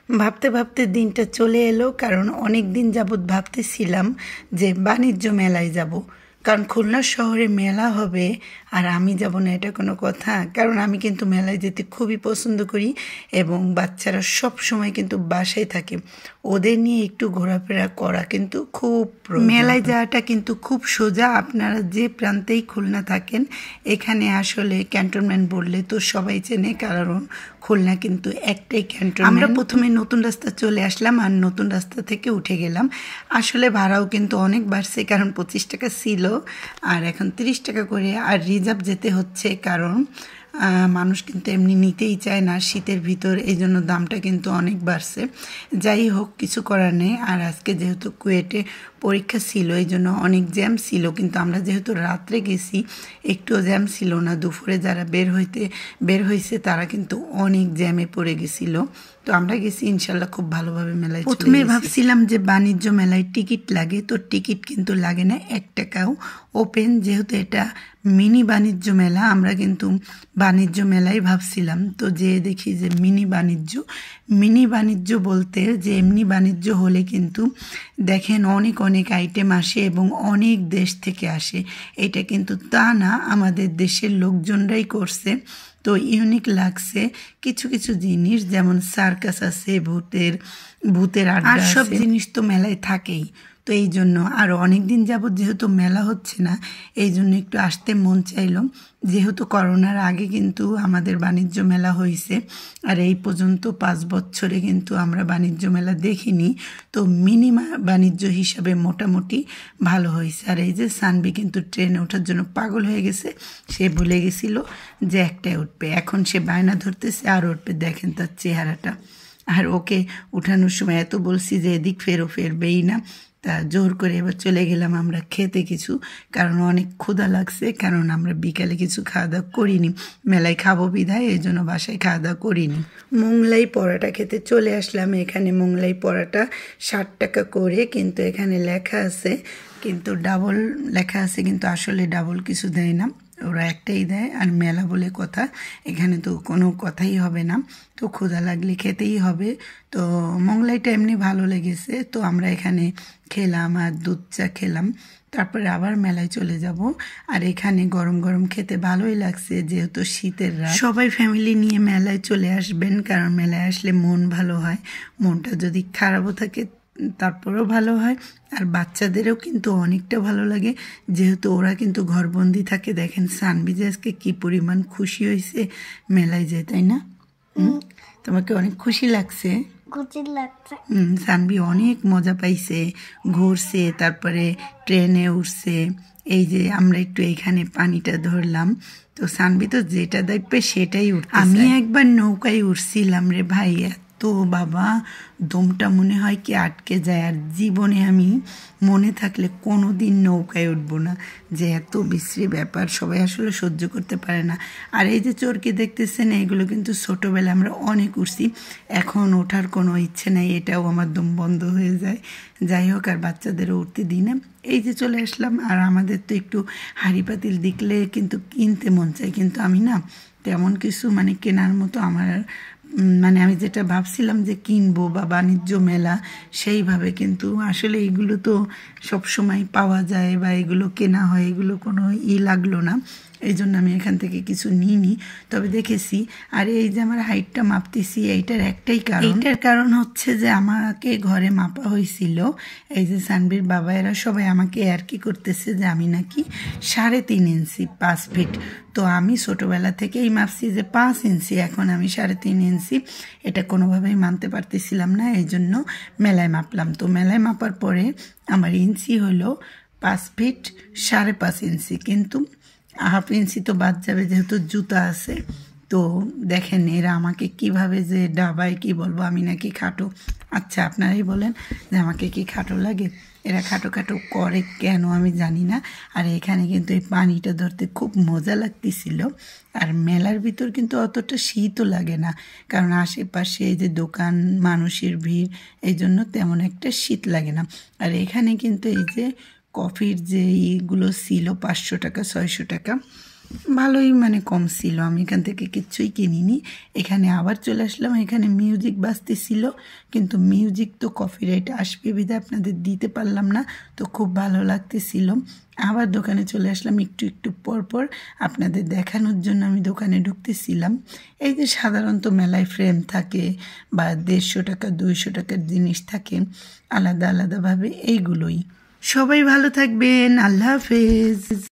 ভাবতে ভাবতে দিনটা চলে এলো, কারণ অনেক দিন যাবৎ ভাবতেছিলাম যে বাণিজ্য মেলায় যাব। কারণ খুলনা শহরে মেলা হবে আর আমি যাব না, এটা কোনো কথা? কারণ আমি কিন্তু মেলায় যেতে খুবই পছন্দ করি এবং বাচ্চারা সব সময় কিন্তু বাসায় থাকে, ওদের নিয়ে একটু ঘোরাফেরা করা কিন্তু খুব মেলায় যাওয়াটা কিন্তু খুব সোজা। আপনারা যে প্রান্তেই খুলনা থাকেন, এখানে আসলে ক্যান্টনমেন্ট বললে তো সবাই চেনে, কারণ খুলনা কিন্তু একটাই ক্যান্টনমেন্ট। আমরা প্রথমে নতুন রাস্তা চলে আসলাম আর নতুন রাস্তা থেকে উঠে গেলাম। আসলে ভাড়াও কিন্তু অনেক বাড়ছে, কারণ 25 টাকা ছিল আর এখন 30 টাকা করে, আর রিজার্ভ যেতে হচ্ছে কারণ মানুষ কিন্তু এমনি নিতেই চায় না শীতের ভিতর, এই জন্য দামটা কিন্তু অনেক বাড়ছে। যাই হোক, কিছু করার নেই। আর আজকে যেহেতু কুয়েটে পরীক্ষা ছিল, এই জন্য অনেক জ্যাম ছিল, কিন্তু আমরা যেহেতু রাত্রে গেছি একটুও জ্যাম ছিল না। দুপুরে যারা বের হয়েছে তারা কিন্তু অনেক জ্যামে পড়ে গেছিল। তো আমরা গেছি ইনশাল্লাহ খুব ভালোভাবে মেলায়। প্রথমে ভাবছিলাম যে বাণিজ্য মেলায় টিকিট লাগে, তো টিকিট কিন্তু লাগে না 1 টাকাও, ওপেন। যেহেতু এটা মিনি বাণিজ্য মেলা, আমরা কিন্তু বাণিজ্য মেলাই ভাবছিলাম। তো যে দেখি যে মিনি বাণিজ্য বলতে যে এমনি বাণিজ্য হলে কিন্তু দেখেন অনেক অনেক আইটেম আসে এবং অনেক দেশ থেকে আসে। এটা কিন্তু তা না, আমাদের দেশের লোকজনরাই করছে। তো ইউনিক লাগছে কিছু কিছু জিনিস, যেমন সার্কাস আছে, ভূতের আড্ডা, আর সব জিনিস তো মেলায় থাকেই। তো এই জন্য আরও অনেক দিন যাবৎ যেহেতু মেলা হচ্ছে না, এই জন্য একটু আসতে মন চাইল। যেহেতু করোনার আগে কিন্তু আমাদের বাণিজ্য মেলা হয়েছে, আর এই পর্যন্ত 5 বছরে কিন্তু আমরা বাণিজ্য মেলা দেখিনি। তো বাণিজ্য হিসাবে মোটামুটি ভালো হয়েছে। আর এই যে সানবি কিন্তু ট্রেনে ওঠার জন্য পাগল হয়ে গেছে, সে ভুলে গেছিল যে একটাই উঠবে, এখন সে বায়না ধরতেছে আর উঠবে। দেখেন তার চেহারাটা। আর ওকে উঠানোর সময় এত বলছি যে এদিক ফেরবেই না, তা জোর করে এবার চলে গেলাম আমরা খেতে কিছু, কারণ অনেক ক্ষুধা লাগছে। কারণ আমরা বিকালে কিছু খাওয়া দাওয়া করিনি, মেলায় খাবো বিধায়, এই জন্য বাসায় খাওয়া দাওয়া করিনি। মোংলাই পরোটা খেতে চলে আসলাম। এখানে মোংলাই পরোটা 60 টাকা করে, কিন্তু এখানে লেখা আছে, কিন্তু ডাবল লেখা আছে, কিন্তু আসলে ডাবল কিছু দেয় না, ওরা একটাই দেয়। আর মেলা বলে কথা, এখানে তো কোনো কথাই হবে না, তো ক্ষুধা লাগলে খেতেই হবে। তো মোংলাইটা এমনি ভালো লেগেছে, তো আমরা এখানে খেলাম আর দুধ চা খেলাম, তারপরে আবার মেলায় চলে যাব। আর এখানে গরম গরম খেতে ভালোই লাগছে, যেহেতু শীতের রাত। সবাই ফ্যামিলি নিয়ে মেলায় চলে আসবেন, কারণ মেলায় আসলে মন ভালো হয়। মনটা যদি খারাপও থাকে তারপরেও ভালো হয়, আর বাচ্চাদেরও কিন্তু অনেকটা ভালো লাগে, যেহেতু ওরা কিন্তু ঘরবন্দি থাকে। দেখেন সানবি যে আজকে কি পরিমাণ খুশি হয়েছে মেলায় যায়, তাই না? তোমাকে অনেক খুশি লাগছে? সানবি অনেক মজা পাইছে, ঘুরছে, তারপরে ট্রেনে উঠছে। এই যে আমরা একটু এইখানে পানিটা ধরলাম, তো সানবি তো যেটা দেখবে সেটাই উঠছে। আমি একবার নৌকায় উঠছিলাম রে ভাই, তো বাবা দমটা মনে হয় কি আটকে যায়। আর জীবনে আমি মনে থাকলে কোনো দিন নৌকায় উঠবো না, যে এত বিশ্রী ব্যাপার, সবাই আসলে সহ্য করতে পারে না। আর এই যে চরকি দেখতেছেন, এগুলো কিন্তু ছোটোবেলায় আমরা অনেক উঠছি, এখন ওঠার কোনো ইচ্ছে নেই, এটাও আমার দম বন্ধ হয়ে যায়। যাই হোক, আর বাচ্চাদেরও উঠতে দিই না। এই যে চলে আসলাম, আর আমাদের তো একটু হাঁড়ি পাতিল দেখলে কিন্তু কিনতে মন চায়, কিন্তু আমি না তেমন কিছু কেনার মতো আমার আমি যেটা ভাবছিলাম যে কিনবো বা বাণিজ্য মেলা, সেইভাবে কিন্তু আসলে এগুলো তো সবসময় পাওয়া যায় বা এগুলো কেনা হয়, এগুলো কোনো লাগলো না, এই জন্য আমি এখান থেকে কিছু নিইনি। তবে দেখেছি, আর এই যে আমার হাইটটা মাপতেছি, এইটার একটাই কারণ, এইটার কারণ হচ্ছে যে আমাকে ঘরে মাপা হয়েছিল। এই যে সানবির বাবা এরা সবাই আমাকে আর কি করতেছে যে আমি নাকি 3.5 ইঞ্চি 5 ফিট। তো আমি ছোটোবেলা থেকেই মাপছি যে 5 ইঞ্চি, এখন আমি 3.5 ইঞ্চি। এটা কোনোভাবেই মানতে পারতেছিলাম না, এই জন্য মেলায় মাপলাম। তো মেলায় মাপার পরে আমার ইঞ্চি হলো 5 ফিট 5.5 ইঞ্চি, কিন্তু 1/2 ইঞ্চি তো বাদ যাবে যেহেতু জুতা আছে। তো দেখেন এরা আমাকে কিভাবে যে ডাবায়, কি বলবো, আমি নাকি খাটো। আচ্ছা আপনারাই বলেন যে আমাকে কি খাটো লাগে? এরা খাটো খাটো করে কেন আমি জানি না। আর এখানে কিন্তু এই পানিটা ধরতে খুব মজা লাগতেছিল। আর মেলার ভিতর কিন্তু অতটা শীতও লাগে না, কারণ আশেপাশে এই যে দোকান, মানুষের ভিড়, এই জন্য তেমন একটা শীত লাগে না। আর এখানে কিন্তু এই যে কফির যে ইগুলো ছিল 500 টাকা 600 টাকা, ভালোই মানে কম ছিল, আমি এখান থেকে কিচ্ছুই কিনিনি। এখানে আবার চলে আসলাম, এখানে মিউজিক বাজতেছিল, কিন্তু মিউজিক তো কপিরাইট আসবে বিধায় আপনাদের দিতে পারলাম না। তো খুব ভালো লাগতেছিল। আবার দোকানে চলে আসলাম একটু একটু পর পর আপনাদের দেখানোর জন্য আমি দোকানে ঢুকতেছিলাম। এই যে সাধারণত মেলায় ফ্রেম থাকে বা 150 টাকা 200 টাকার জিনিস থাকে আলাদা আলাদাভাবে, এইগুলোই। সবাই ভালো থাকবেন, আল্লাহ হাফেজ।